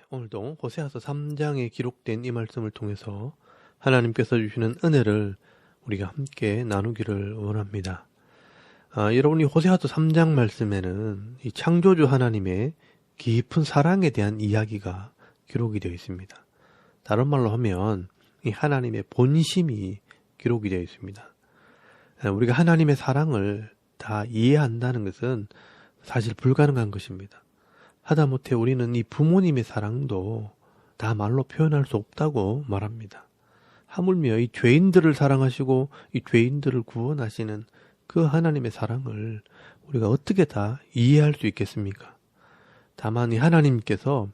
오늘도 호세아서 3장에 기록된 이 말씀을 통해서 하나님께서 주시는 은혜를 우리가 함께 나누기를 원합니다. 여러분이 호세아서 3장 말씀에는 이 창조주 하나님의 깊은 사랑에 대한 이야기가 기록이 되어 있습니다. 다른 말로 하면 이 하나님의 본심이 기록이 되어 있습니다. 우리가 하나님의 사랑을 다 이해한다는 것은 사실 불가능한 것입니다. 하다못해 우리는 이 부모님의 사랑도 다 말로 표현할 수 없다고 말합니다. 하물며 이 죄인들을 사랑하시고 이 죄인들을 구원하시는 그 하나님의 사랑을 우리가 어떻게 다 이해할 수 있겠습니까? 다만 이 하나님께서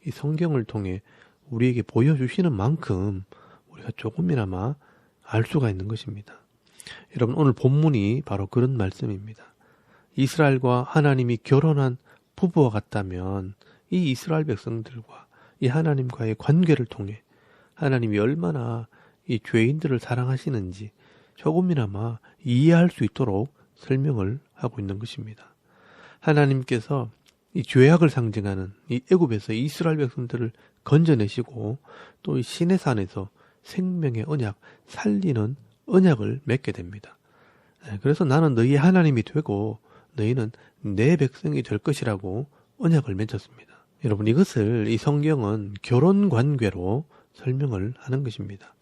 이 성경을 통해 우리에게 보여주시는 만큼 우리가 조금이나마 알 수가 있는 것입니다. 여러분, 오늘 본문이 바로 그런 말씀입니다. 이스라엘과 하나님이 결혼한 부부와 같다면 이 이스라엘 백성들과 이 하나님과의 관계를 통해 하나님이 얼마나 이 죄인들을 사랑하시는지 조금이나마 이해할 수 있도록 설명을 하고 있는 것입니다. 하나님께서 이 죄악을 상징하는 이 애굽에서 이스라엘 백성들을 건져내시고 또 이 시내산에서 생명의 언약, 살리는 언약을 맺게 됩니다. 그래서 나는 너희의 하나님이 되고 너희는 내 백성이 될 것이라고 언약을 맺었습니다. 여러분, 이것을 이 성경은 결혼 관계로 설명을 하는 것입니다.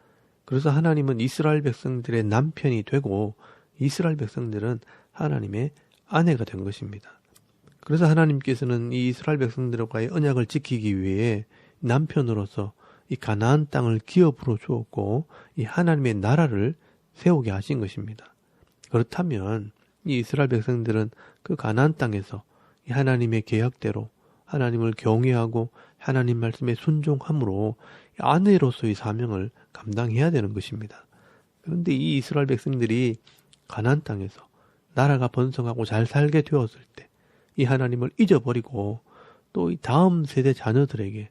그래서 하나님은 이스라엘 백성들의 남편이 되고 이스라엘 백성들은 하나님의 아내가 된 것입니다. 그래서 하나님께서는 이 이스라엘 백성들과의 언약을 지키기 위해 남편으로서 이 가나안 땅을 기업으로 주었고 이 하나님의 나라를 세우게 하신 것입니다. 그렇다면 이 이스라엘 백성들은 그 가나안 땅에서 이 하나님의 계약대로 하나님을 경외하고 하나님 말씀에 순종함으로 아내로서의 사명을 감당해야 되는 것입니다. 그런데 이 이스라엘 백성들이 가나안 땅에서 나라가 번성하고 잘 살게 되었을 때 이 하나님을 잊어버리고 또 이 다음 세대 자녀들에게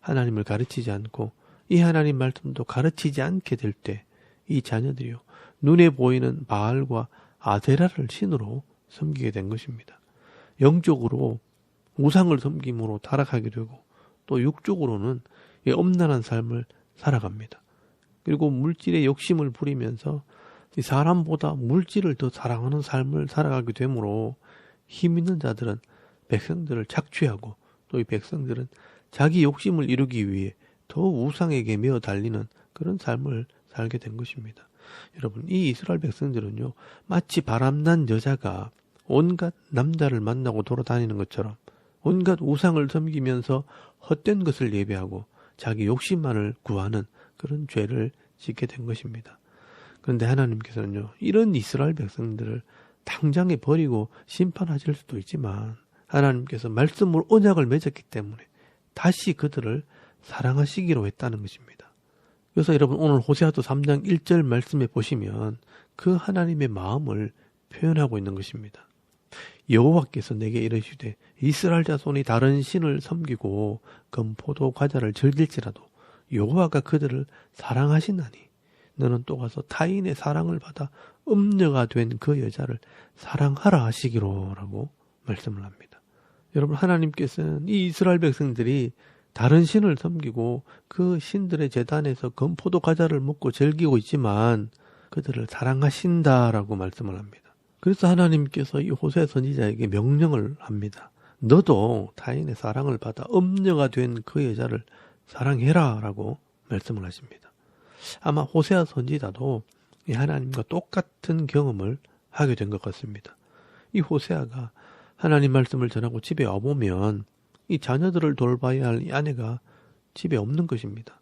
하나님을 가르치지 않고 이 하나님 말씀도 가르치지 않게 될 때 이 자녀들이요 눈에 보이는 바알과 아세라를 신으로 섬기게 된 것입니다. 영적으로 우상을 섬김으로 타락하게 되고 또 육적으로는 엄란한 삶을 살아갑니다. 그리고 물질의 욕심을 부리면서 이 사람보다 물질을 더 사랑하는 삶을 살아가게 되므로 힘 있는 자들은 백성들을 착취하고 또 이 백성들은 자기 욕심을 이루기 위해 더 우상에게 매어 달리는 그런 삶을 살게 된 것입니다. 여러분, 이 이스라엘 백성들은요 마치 바람난 여자가 온갖 남자를 만나고 돌아다니는 것처럼 온갖 우상을 섬기면서 헛된 것을 예배하고 자기 욕심만을 구하는 그런 죄를 짓게 된 것입니다. 그런데 하나님께서는요 이런 이스라엘 백성들을 당장에 버리고 심판하실 수도 있지만 하나님께서 말씀으로 언약을 맺었기 때문에 다시 그들을 사랑하시기로 했다는 것입니다. 그래서 여러분, 오늘 호세아서 3장 1절 말씀에 보시면 그 하나님의 마음을 표현하고 있는 것입니다. 여호와께서 내게 이르시되 이스라엘 자손이 다른 신을 섬기고 금포도 과자를 즐길지라도 여호와가 그들을 사랑하시나니 너는 또 가서 타인의 사랑을 받아 음녀가 된 그 여자를 사랑하라 하시기로 라고 말씀을 합니다. 여러분, 하나님께서는 이 이스라엘 백성들이 다른 신을 섬기고 그 신들의 제단에서 금포도 과자를 먹고 즐기고 있지만 그들을 사랑하신다라고 말씀을 합니다. 그래서 하나님께서 이 호세 선지자에게 명령을 합니다. 너도 타인의 사랑을 받아 음녀가 된 그 여자를 사랑해라 라고 말씀을 하십니다. 아마 호세아 선지자도 이 하나님과 똑같은 경험을 하게 된 것 같습니다. 이 호세아가 하나님 말씀을 전하고 집에 와보면 이 자녀들을 돌봐야 할 이 아내가 집에 없는 것입니다.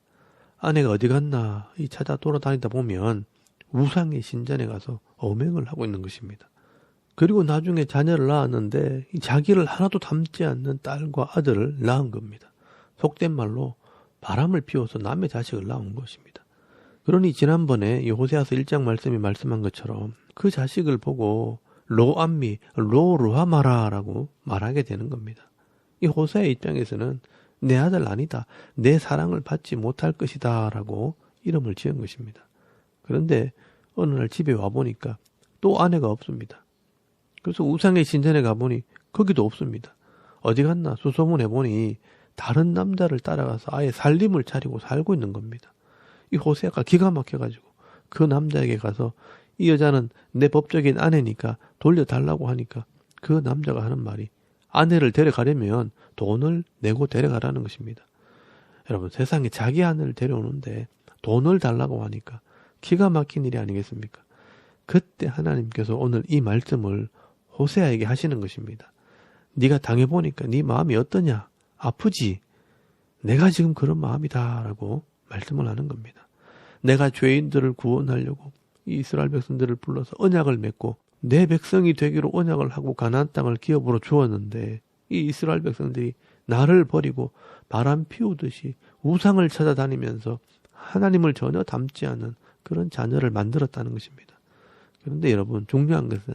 아내가 어디 갔나 이 찾아 돌아다니다 보면 우상의 신전에 가서 엄행을 하고 있는 것입니다. 그리고 나중에 자녀를 낳았는데 이 자기를 하나도 닮지 않는 딸과 아들을 낳은 겁니다. 속된 말로 바람을 피워서 남의 자식을 낳은 것입니다. 그러니 지난번에 이 호세아서 1장 말씀이 말씀한 것처럼 그 자식을 보고 로암미, 로루하마라라고 말하게 되는 겁니다. 이 호세아의 입장에서는 내 아들 아니다, 내 사랑을 받지 못할 것이다 라고 이름을 지은 것입니다. 그런데 어느 날 집에 와보니까 또 아내가 없습니다. 그래서 우상의 신전에 가보니 거기도 없습니다. 어디 갔나 수소문해보니 다른 남자를 따라가서 아예 살림을 차리고 살고 있는 겁니다. 이 호세아가 기가 막혀가지고 그 남자에게 가서 이 여자는 내 법적인 아내니까 돌려달라고 하니까 그 남자가 하는 말이 아내를 데려가려면 돈을 내고 데려가라는 것입니다. 여러분, 세상에 자기 아내를 데려오는데 돈을 달라고 하니까 기가 막힌 일이 아니겠습니까? 그때 하나님께서 오늘 이 말씀을 호세아에게 하시는 것입니다. 네가 당해보니까 네 마음이 어떠냐? 아프지? 내가 지금 그런 마음이다 라고 말씀을 하는 겁니다. 내가 죄인들을 구원하려고 이 이스라엘 백성들을 불러서 언약을 맺고 내 백성이 되기로 언약을 하고 가나안 땅을 기업으로 주었는데 이 이스라엘 백성들이 나를 버리고 바람 피우듯이 우상을 찾아다니면서 하나님을 전혀 닮지 않는 그런 자녀를 만들었다는 것입니다. 그런데 여러분, 중요한 것은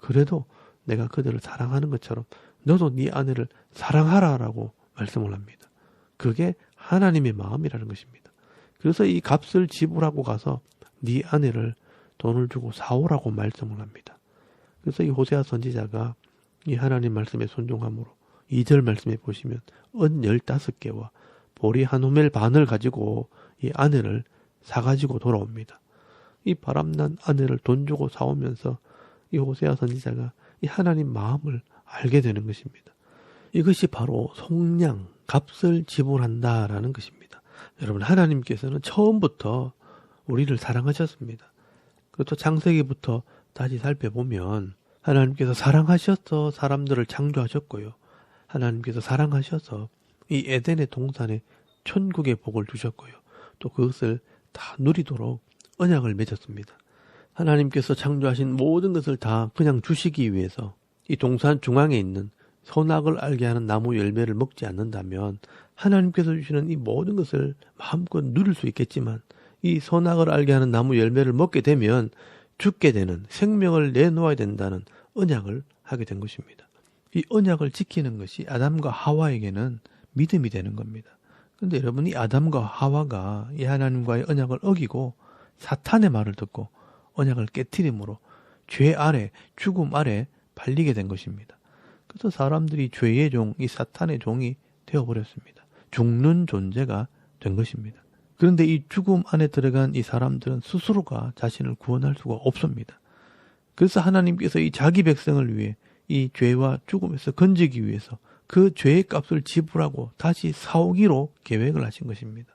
그래도 내가 그들을 사랑하는 것처럼 너도 네 아내를 사랑하라라고 말씀을 합니다. 그게 하나님의 마음이라는 것입니다. 그래서 이 값을 지불하고 가서 네 아내를 돈을 주고 사오라고 말씀을 합니다. 그래서 이 호세아 선지자가 이 하나님 말씀에 순종함으로 2절 말씀에 보시면 은 15개와 보리 한 호멜 반을 가지고 이 아내를 사가지고 돌아옵니다. 이 바람난 아내를 돈 주고 사오면서 이 호세아 선지자가 이 하나님 마음을 알게 되는 것입니다. 이것이 바로 속량, 값을 지불한다라는 것입니다. 여러분, 하나님께서는 처음부터 우리를 사랑하셨습니다. 그것도 창세기부터 다시 살펴보면 하나님께서 사랑하셔서 사람들을 창조하셨고요. 하나님께서 사랑하셔서 이 에덴의 동산에 천국의 복을 주셨고요. 또 그것을 다 누리도록 언약을 맺었습니다. 하나님께서 창조하신 모든 것을 다 그냥 주시기 위해서 이 동산 중앙에 있는 선악을 알게 하는 나무 열매를 먹지 않는다면 하나님께서 주시는 이 모든 것을 마음껏 누릴 수 있겠지만 이 선악을 알게 하는 나무 열매를 먹게 되면 죽게 되는, 생명을 내놓아야 된다는 언약을 하게 된 것입니다. 이 언약을 지키는 것이 아담과 하와에게는 믿음이 되는 겁니다. 그런데 여러분, 이 아담과 하와가 이 하나님과의 언약을 어기고 사탄의 말을 듣고 언약을 깨트림으로 죄 아래, 죽음 아래 발리게 된 것입니다. 그래서 사람들이 죄의 종, 이 사탄의 종이 되어버렸습니다. 죽는 존재가 된 것입니다. 그런데 이 죽음 안에 들어간 이 사람들은 스스로가 자신을 구원할 수가 없습니다. 그래서 하나님께서 이 자기 백성을 위해 이 죄와 죽음에서 건지기 위해서 그 죄의 값을 지불하고 다시 사오기로 계획을 하신 것입니다.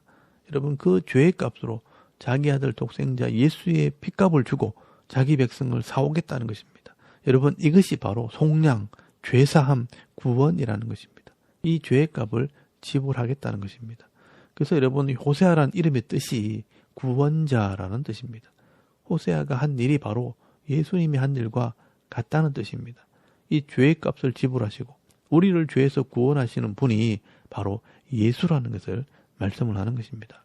여러분, 그 죄의 값으로 자기 아들 독생자 예수의 핏값을 주고 자기 백성을 사오겠다는 것입니다. 여러분, 이것이 바로 속량, 죄사함, 구원이라는 것입니다. 이 죄의 값을 지불하겠다는 것입니다. 그래서 여러분, 호세아라는 이름의 뜻이 구원자라는 뜻입니다. 호세아가 한 일이 바로 예수님이 한 일과 같다는 뜻입니다. 이 죄의 값을 지불하시고 우리를 죄에서 구원하시는 분이 바로 예수라는 것을 말씀을 하는 것입니다.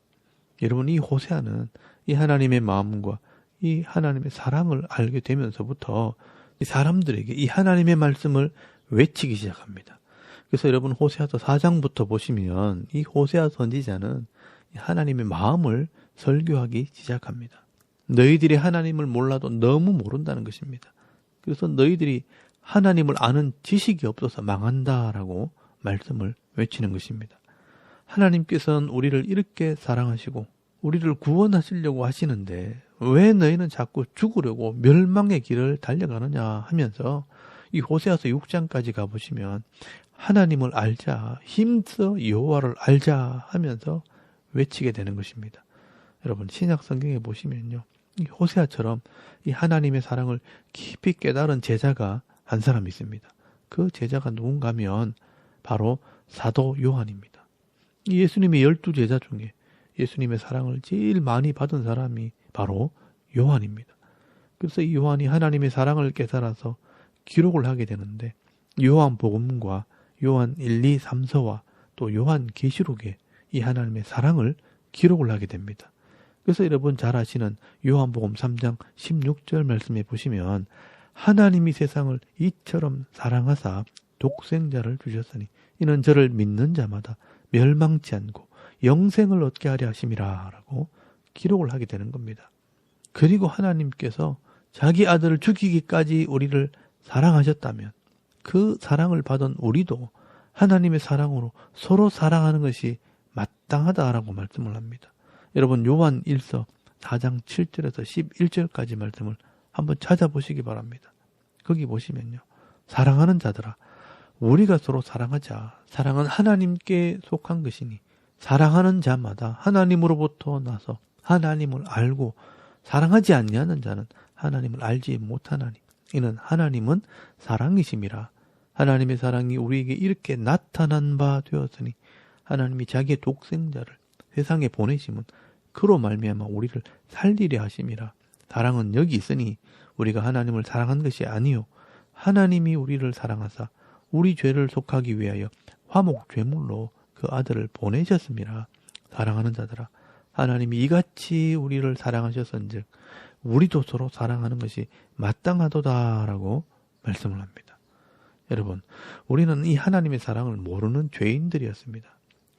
여러분, 이 호세아는 이 하나님의 마음과 이 하나님의 사랑을 알게 되면서부터 이 사람들에게 이 하나님의 말씀을 외치기 시작합니다. 그래서 여러분, 호세아서 4장부터 보시면 이 호세아 선지자는 하나님의 마음을 설교하기 시작합니다. 너희들이 하나님을 몰라도 너무 모른다는 것입니다. 그래서 너희들이 하나님을 아는 지식이 없어서 망한다라고 말씀을 외치는 것입니다. 하나님께서는 우리를 이렇게 사랑하시고 우리를 구원하시려고 하시는데 왜 너희는 자꾸 죽으려고 멸망의 길을 달려가느냐 하면서 이 호세아서 6장까지 가보시면 하나님을 알자, 힘써 여호와를 알자 하면서 외치게 되는 것입니다. 여러분, 신약 성경에 보시면요, 이 호세아처럼 이 하나님의 사랑을 깊이 깨달은 제자가 한 사람 있습니다. 그 제자가 누군가 하면 바로 사도 요한입니다. 예수님의 12제자 중에 예수님의 사랑을 제일 많이 받은 사람이 바로 요한입니다. 그래서 이 요한이 하나님의 사랑을 깨달아서 기록을 하게 되는데 요한복음과 요한 1, 2, 3서와 또 요한 계시록에 이 하나님의 사랑을 기록을 하게 됩니다. 그래서 여러분 잘 아시는 요한복음 3장 16절 말씀에 보시면 하나님이 세상을 이처럼 사랑하사 독생자를 주셨으니 이는 저를 믿는 자마다 멸망치 않고 영생을 얻게 하려 하심이라 라고 기록을 하게 되는 겁니다. 그리고 하나님께서 자기 아들을 죽이기까지 우리를 사랑하셨다면 그 사랑을 받은 우리도 하나님의 사랑으로 서로 사랑하는 것이 마땅하다라고 말씀을 합니다. 여러분 요한 1서 4장 7절에서 11절까지 말씀을 한번 찾아보시기 바랍니다. 거기 보시면요. 사랑하는 자들아 우리가 서로 사랑하자. 사랑은 하나님께 속한 것이니 사랑하는 자마다 하나님으로부터 나서 하나님을 알고 사랑하지 아니하는 자는 하나님을 알지 못하나니 이는 하나님은 사랑이심이라. 하나님의 사랑이 우리에게 이렇게 나타난 바 되었으니 하나님이 자기의 독생자를 세상에 보내심은 그로 말미암아 우리를 살리려 하심이라. 사랑은 여기 있으니 우리가 하나님을 사랑한 것이 아니요 하나님이 우리를 사랑하사 우리 죄를 속하기 위하여 화목 제물로 그 아들을 보내셨습니다. 사랑하는 자들아 하나님이 이같이 우리를 사랑하셨은즉 우리도 서로 사랑하는 것이 마땅하도다라고 말씀을 합니다. 여러분 우리는 이 하나님의 사랑을 모르는 죄인들이었습니다.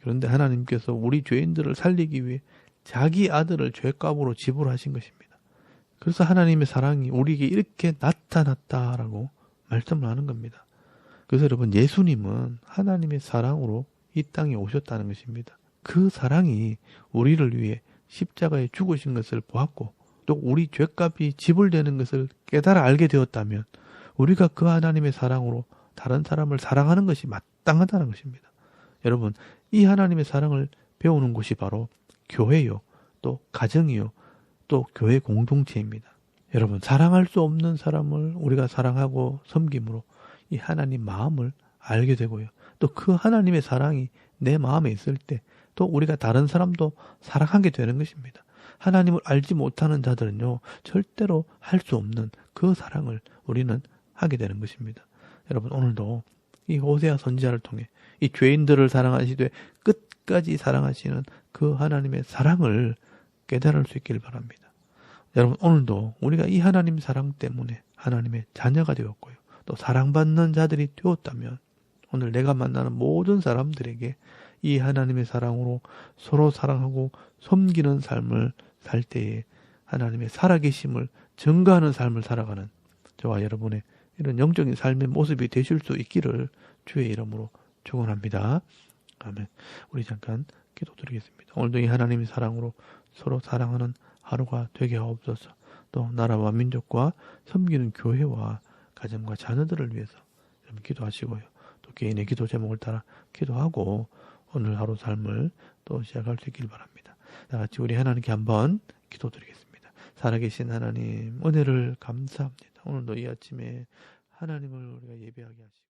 그런데 하나님께서 우리 죄인들을 살리기 위해 자기 아들을 죄값으로 지불하신 것입니다. 그래서 하나님의 사랑이 우리에게 이렇게 나타났다라고 말씀을 하는 겁니다. 그래서 여러분 예수님은 하나님의 사랑으로 이 땅에 오셨다는 것입니다. 그 사랑이 우리를 위해 십자가에 죽으신 것을 보았고 또 우리 죄값이 지불되는 것을 깨달아 알게 되었다면 우리가 그 하나님의 사랑으로 다른 사람을 사랑하는 것이 마땅하다는 것입니다. 여러분 이 하나님의 사랑을 배우는 곳이 바로 교회요 또 가정이요 또 교회 공동체입니다. 여러분 사랑할 수 없는 사람을 우리가 사랑하고 섬김으로 이 하나님 마음을 알게 되고요. 또 그 하나님의 사랑이 내 마음에 있을 때 또 우리가 다른 사람도 사랑하게 되는 것입니다. 하나님을 알지 못하는 자들은요. 절대로 할 수 없는 그 사랑을 우리는 하게 되는 것입니다. 여러분 오늘도 이 호세아 선지자를 통해 이 죄인들을 사랑하시되 끝까지 사랑하시는 그 하나님의 사랑을 깨달을 수 있길 바랍니다. 여러분 오늘도 우리가 이 하나님 사랑 때문에 하나님의 자녀가 되었고요. 또 사랑받는 자들이 되었다면 오늘 내가 만나는 모든 사람들에게 이 하나님의 사랑으로 서로 사랑하고 섬기는 삶을 살 때에 하나님의 살아계심을 증거하는 삶을 살아가는 저와 여러분의 이런 영적인 삶의 모습이 되실 수 있기를 주의 이름으로 축원합니다. 아멘. 우리 잠깐 기도드리겠습니다. 오늘도 이 하나님의 사랑으로 서로 사랑하는 하루가 되게 하옵소서. 또 나라와 민족과 섬기는 교회와 가정과 자녀들을 위해서 기도하시고요. 또 개인의 기도 제목을 따라 기도하고 오늘 하루 삶을 또 시작할 수 있길 바랍니다. 다 같이 우리 하나님께 한번 기도드리겠습니다. 살아계신 하나님 은혜를 감사합니다. 오늘도 이 아침에 하나님을 우리가 예배하게 하시고